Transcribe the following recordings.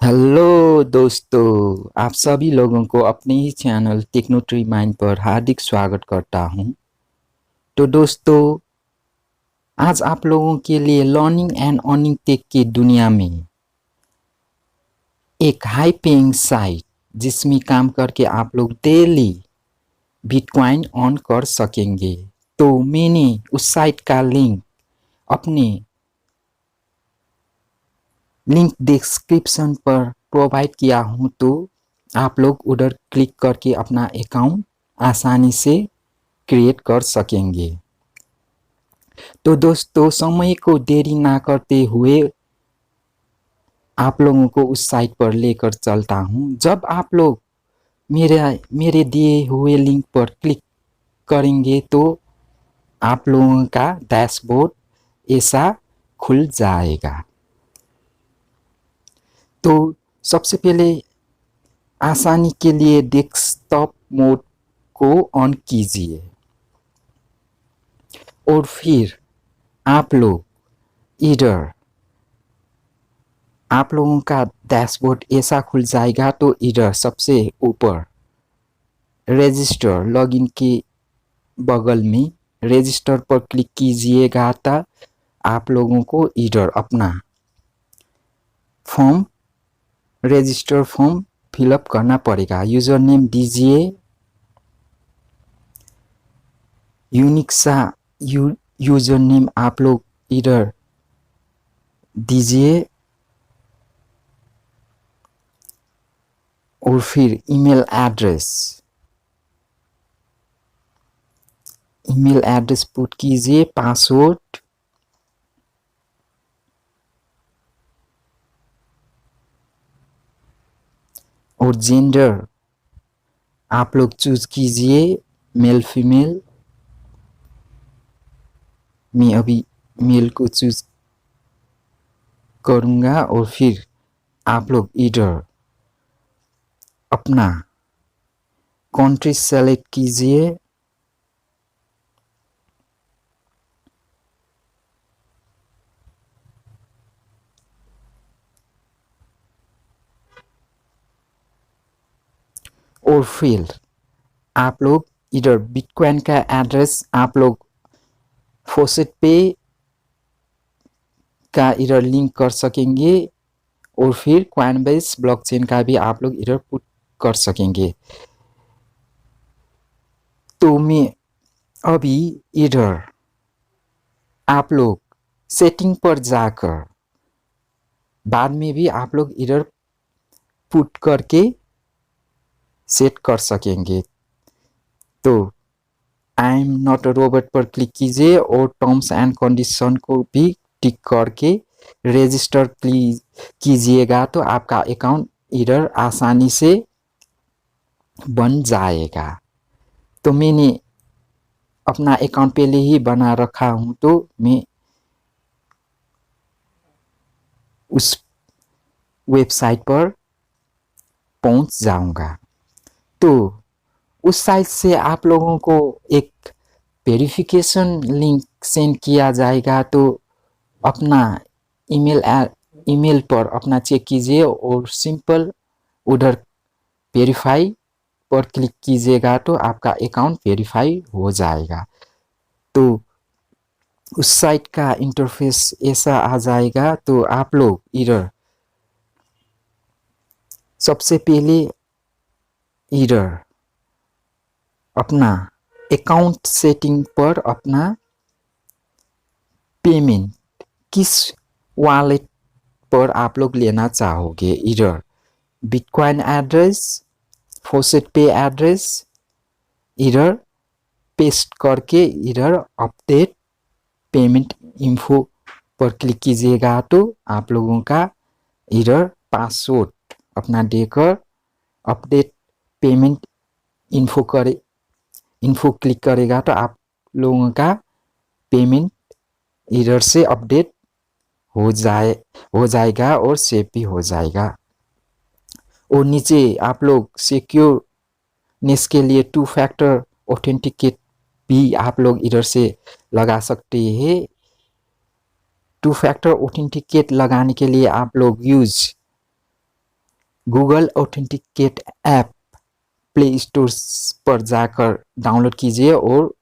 Hello दोस्तों, आप सभी लोगों को अपने ही चैनल टेक्नोट्री माइंड पर हार्दिक स्वागत करता हूं। तो दोस्तों, आज आप लोगों के लिए लर्निंग एंड अर्निंग टेक की दुनिया में एक हाई पेइंग साइट जिसमें काम करके आप लोग डेली बिटकॉइन अर्न कर सकेंगे। तो मैंने उस साइट का लिंक अपने लिंक डिस्क्रिप्शन पर प्रोवाइड किया हूँ, तो आप लोग उधर क्लिक करके अपना अकाउंट आसानी से क्रिएट कर सकेंगे। तो दोस्तों, समय को देरी ना करते हुए आप लोगों को उस साइट पर लेकर चलता हूँ। जब आप लोग मेरे दिए हुए लिंक पर क्लिक करेंगे तो आप लोगों का डैशबोर्ड ऐसा खुल जाएगा। तो सबसे पहले आसानी के लिए डेस्कटॉप मोड को ऑन कीजिए और फिर आप लोग इधर आप लोगों का डैशबोर्ड ऐसा खुल जाएगा। तो इधर सबसे ऊपर रजिस्टर लॉगिन के बगल में रजिस्टर पर क्लिक कीजिएगा। तो आप लोगों को इधर अपना फॉर्म रजिस्टर फॉर्म फिलअप करना पड़ेगा। यूजर नेम दीजिए, यूनिक सा यूजर नेम आप लोग इधर दीजिए और फिर ईमेल एड्रेस पुट कीजिए, पासवर्ड और जेंडर आप लोग चूज कीजिए, मेल फीमेल। मैं अभी मेल को चूज करूंगा और फिर आप लोग इधर अपना कंट्री सेलेक्ट कीजिए और फिर आप लोग इधर बिटकॉइन का एड्रेस आप लोग फॉसेट पे का इधर लिंक कर सकेंगे और फिर कॉइनबेस ब्लॉकचेन का भी आप लोग इधर पुट कर सकेंगे। तो मैं अभी इधर आप लोग सेटिंग पर जाकर बाद में भी आप लोग इधर पुट करके सेट कर सकेंगे। तो I am not a robot पर क्लिक कीजिए और टर्म्स एंड कंडीशन को भी टिक करके रजिस्टर कीजिएगा। तो आपका अकाउंट इधर आसानी से बन जाएगा। तो मैंने अपना अकाउंट पहले ही बना रखा हूं, तो मैं उस वेबसाइट पर पहुंच जाऊंगा। तो उस साइट से आप लोगों को एक वेरिफिकेशन लिंक सेंड किया जाएगा। तो अपना ईमेल पर अपना चेक कीजिए और सिंपल उधर वेरीफाई पर क्लिक कीजिएगा तो आपका अकाउंट वेरीफाई हो जाएगा। तो उस साइट का इंटरफेस ऐसा आ जाएगा। तो आप लोग इधर सबसे पहले इधर अपना अकाउंट सेटिंग पर अपना पेमेंट किस वॉलेट पर आप लोग लेना चाहोगे, इधर बिटकॉइन एड्रेस, फॉसेट पे एड्रेस इधर पेस्ट करके इधर अपडेट पेमेंट इन्फो पर क्लिक कीजिएगा। तो आप लोगों का इधर पासवर्ड अपना देकर अपडेट पेमेंट इन्फो क्लिक करेगा तो आप लोगों का पेमेंट इधर से अपडेट हो जाएगा और सेव भी हो जाएगा। और नीचे आप लोग सिक्योरनेस के लिए 2 फैक्टर ऑथेंटिकेट भी आप लोग इधर से लगा सकते हैं। 2 फैक्टर ऑथेंटिकेट लगाने के लिए आप लोग use Google authenticate app play store पर जाकर डाउनलोड कीजिए और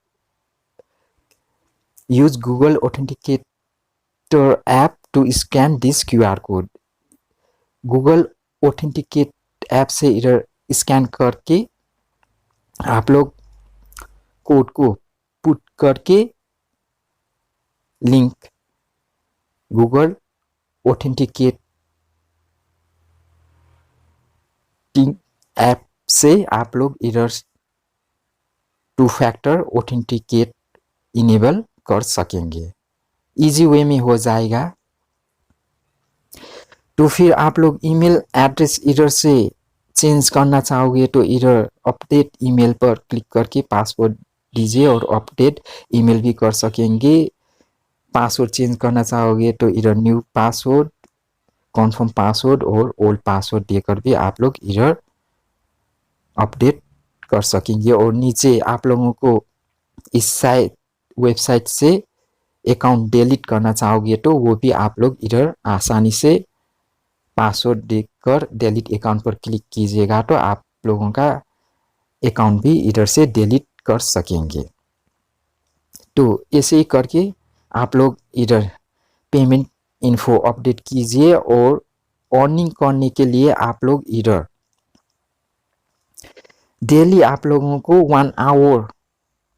use Google authenticator app to scan this QR code. Google authenticate app से इधर स्कैन करके आप लोग कोड को पुट करके लिंक गूगल ऑथेंटिकेटिंग ऐप से आप लोग इधर 2 फैक्टर ऑथेंटिकेट इनेबल कर सकेंगे। इजी वे में हो जाएगा। तो फिर आप लोग ईमेल एड्रेस इधर से चेंज करना चाहोगे तो इधर अपडेट ईमेल पर क्लिक करके पासवर्ड दीजिए और अपडेट ईमेल भी कर सकेंगे। पासवर्ड चेंज करना चाहोगे तो इधर न्यू पासवर्ड, कन्फर्म पासवर्ड और ओल्ड पासवर्ड देकर भी आप लोग इधर अपडेट कर सकेंगे। और नीचे आप लोगों को इस वेबसाइट से अकाउंट डिलीट करना चाहोगे तो वो भी आप लोग इधर आसानी से पासवर्ड देकर डिलीट अकाउंट पर क्लिक कीजिएगा तो आप लोगों का अकाउंट भी इधर से डिलीट कर सकेंगे। तो ऐसे ही करके आप लोग इधर पेमेंट इन्फो अपडेट कीजिए और अर्निंग करने के लिए आप लोग इधर डेली आप लोगों को 1 आवर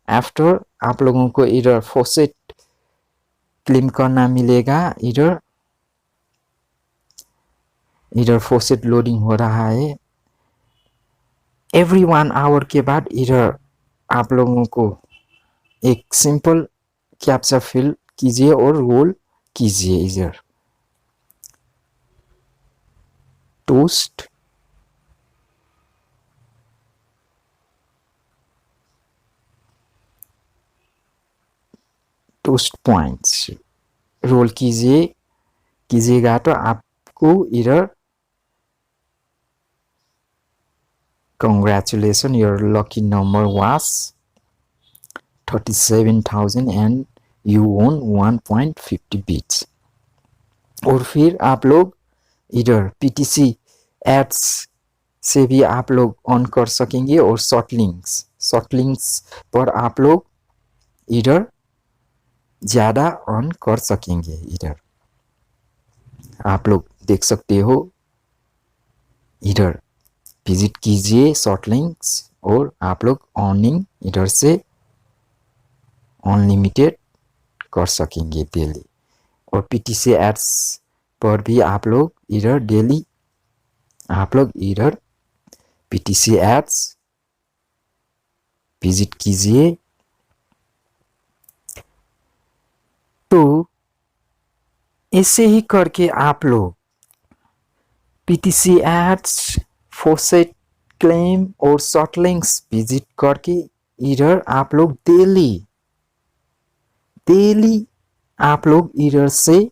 आफ्टर आप लोगों को इधर फॉसेट क्लेम करना मिलेगा। इधर फॉसेट लोडिंग हो रहा है। एवरी 1 आवर के बाद इधर आप लोगों को एक सिंपल कैप्चा फिल कीजिए और रोल कीजिए। इधर टोस्ट पॉइंट्स रोल कीजिएगा तो आपको इधर congratulations, your lucky number was 37,000 and you won 1.50 bits। और फिर आप लोग इधर पीटीसी एड्स से भी आप लोग ऑन कर सकेंगे और शॉर्टलिंक्स पर आप लोग इधर ज़्यादा ऑन कर सकेंगे। इधर आप लोग देख सकते हो, इधर विजिट कीजिए शॉर्टलिंक्स और आप लोग अर्निंग इधर से अनलिमिटेड कर सकेंगे डेली। और पीटीसी एड्स पर भी आप लोग इधर डेली पीटीसी एड्स विजिट कीजिए। तो ऐसे ही करके आप लोग पीटीसी एड्स, फॉसेट क्लेम और शॉर्टलिंक्स विजिट करके इधर आप लोग डेली आप लोग इधर से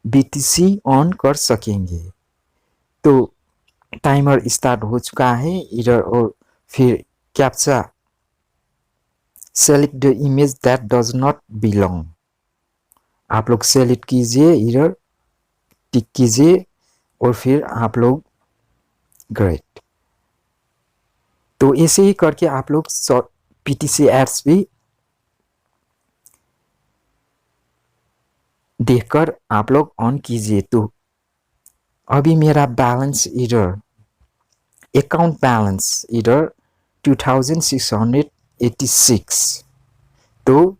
बीटीसी ऑन कर सकेंगे। तो टाइमर स्टार्ट हो चुका है इधर। और फिर captcha select the image that does not belong आप लोग सेलेक्ट कीजिए, इधर टिक कीजिए और फिर आप लोग ग्रेट। तो ऐसे ही करके आप लोग पीटीसी एड्स भी देखकर आप लोग ऑन कीजिए। तो अभी मेरा बैलेंस इधर अकाउंट बैलेंस इधर 2686। तो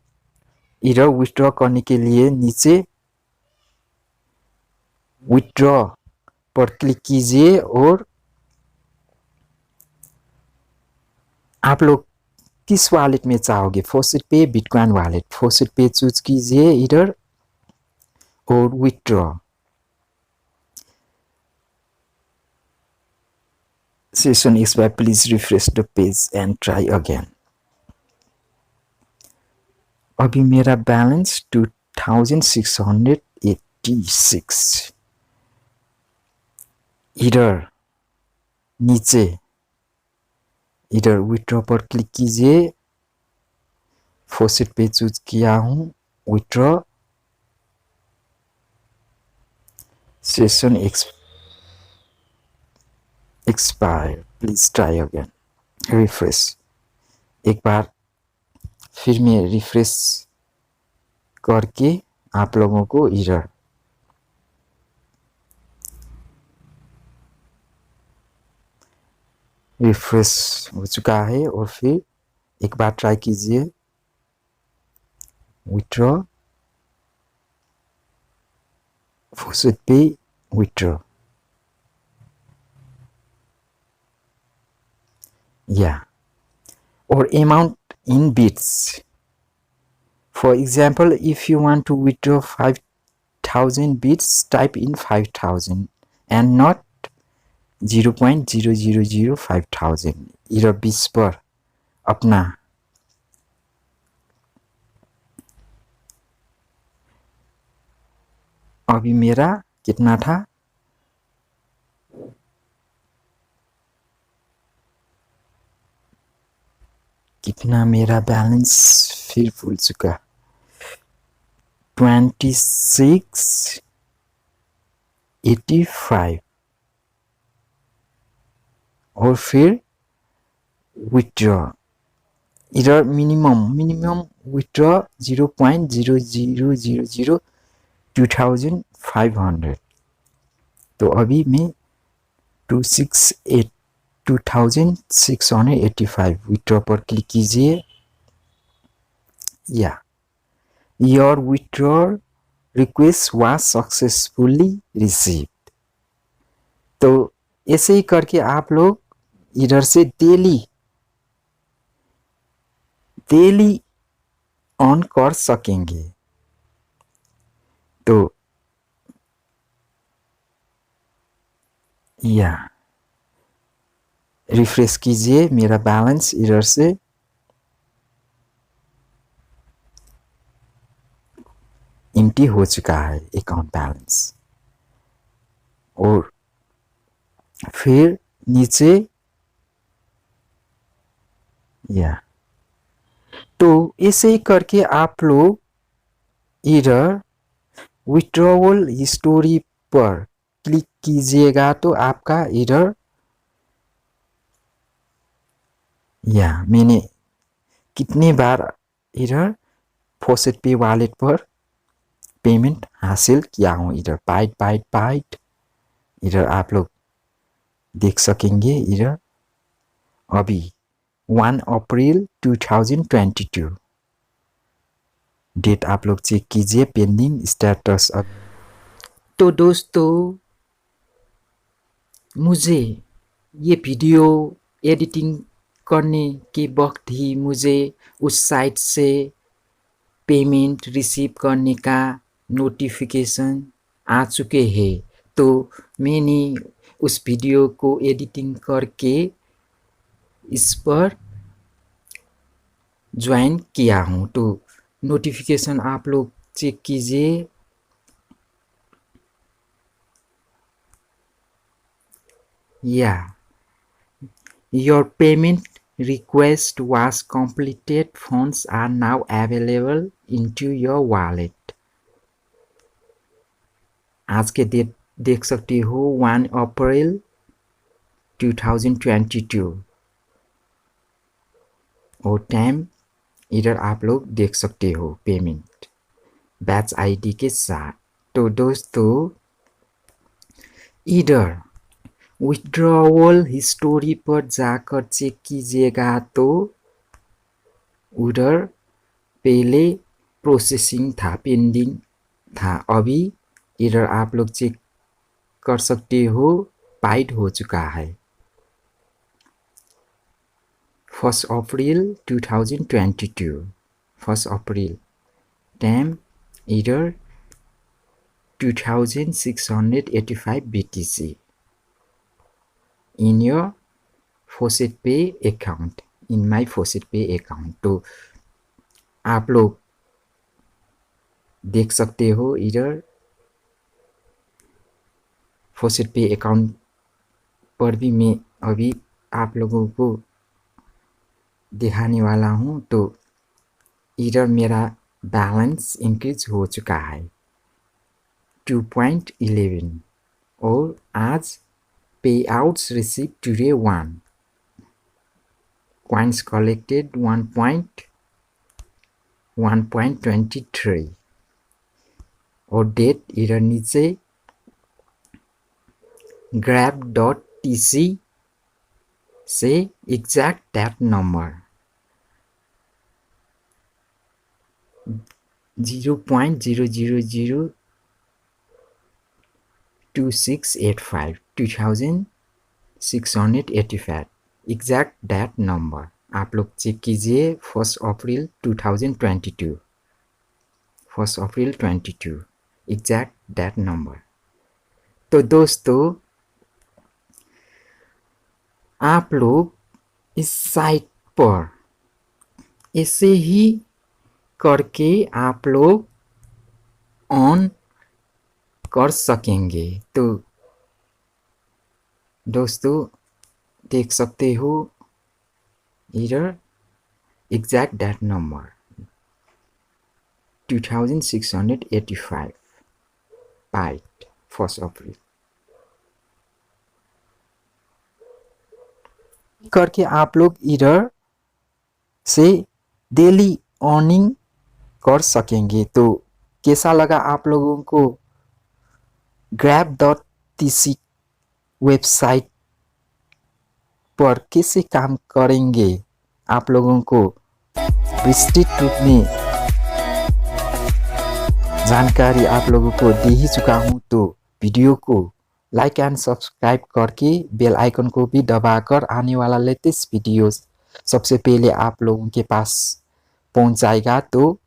इधर विथड्रॉ करने के लिए नीचे विथड्रॉ पर क्लिक कीजिए और आप लोग किस वॉलेट में चाहोगे, फॉसेट पे, बिटकॉइन वॉलेट, फॉसेट पे चूज कीजिए इधर और withdraw. Session expired, please refresh the page and try again। अभी मेरा बैलेंस 2686। इधर नीचे इधर विथड्रॉ पर क्लिक कीजिए, फॉसेट पे चूज किया हूँ, withdraw. Session expire, please try again, refresh. एक बार फिर मैं रिफ्रेश करके आप लोगों को एरर, रिफ्रेश हो चुका है। और फिर एक बार ट्राई कीजिए, विथड्रॉ, faucet पे विथड्रॉ, या or amount in bits. For example, if you want to withdraw 5,000 bits, type in 5,000 and not 0.0005,000. Error 20 पर अपना अभी मेरा कितना था, कितना मेरा बैलेंस फिर भूल चुका, 2685 और फिर विथड्रॉ, इधर मिनिमम विथड्रॉ 0.00002500। तो अभी मैं 2685 विथड्रॉ पर क्लिक कीजिए, या your withdraw request was successfully received. तो ऐसे ही करके आप लोग इधर से डेली ऑन कर सकेंगे। तो या रिफ्रेश कीजिए, मेरा बैलेंस इधर से एम्प्टी हो चुका है, अकाउंट बैलेंस। और फिर नीचे, या तो ऐसे ही करके आप लोग इधर विथड्रॉवल हिस्टोरी पर क्लिक कीजिएगा तो आपका इधर, या मैंने कितने बार इधर फॉसेट पे वॉलेट पर पेमेंट हासिल किया हूँ, इधर बाइट इधर आप लोग देख सकेंगे। इधर अभी 1 अप्रैल 2022 डेट आप लोग चेक कीजिए, पेंडिंग स्टेटस। अब तो दोस्तों, मुझे ये वीडियो एडिटिंग करने के वक्त ही मुझे उस साइट से पेमेंट रिसीव करने का नोटिफिकेशन आ चुके हैं। तो मैंने उस वीडियो को एडिटिंग करके इस पर ज्वाइन किया हूँ। तो नोटिफिकेशन आप लोग चेक कीजिए, या your payment request was completed, funds are now available into your wallet। आज के डेट देख सकते हो 1 अप्रैल 2022 और टाइम इधर आप लोग देख सकते हो, पेमेंट बैच आईडी के साथ। तो दोस्तों, इधर विथड्रॉवल हिस्टोरी पर जाकर चेक कीजिएगा तो उधर पहले प्रोसेसिंग था, पेंडिंग था। अभी इधर आप लोग चेक कर सकते हो, पाइड हो चुका है 1 अप्रैल 2022, 1 अप्रैल, टाइम इधर 2685 BTC in your faucet pay account, in my faucet pay account। तो आप लोग देख सकते हो, इधर faucet pay account पर भी मैं अभी आप लोगों को दिखाने वाला हूँ। तो इधर मेरा बैलेंस इंक्रीज हो चुका है 2.11 और आज payouts received today 1, coins collected 1.23 और date इधर नीचे grab.tc से exact that number 0.0002685 2685 exact that number आप लोग चेक कीजिए 1 अप्रैल 2022 1 अप्रैल 22 exact that number। तो दोस्तों आप लोग इस साइट पर ऐसे ही करके आप लोग ऑन कर सकेंगे। तो दोस्तों देख सकते हो इधर एग्जैक्ट दैट नंबर 2685 पाइट 1 अप्रैल करके आप लोग इधर से डेली अर्निंग कर सकेंगे। तो कैसा लगा आप लोगों को grab.tc वेबसाइट पर कैसे काम करेंगे आप लोगों को विस्तृत रूप में जानकारी आप लोगों को दे ही चुका हूं। तो वीडियो को लाइक एंड सब्सक्राइब करके बेल आइकन को भी दबाकर आने वाला लेटेस्ट वीडियो सबसे पहले आप लोगों के पास पहुंच जाएगा। तो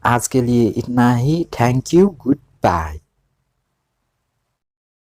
आज के लिए इतना ही। Thank you, good bye.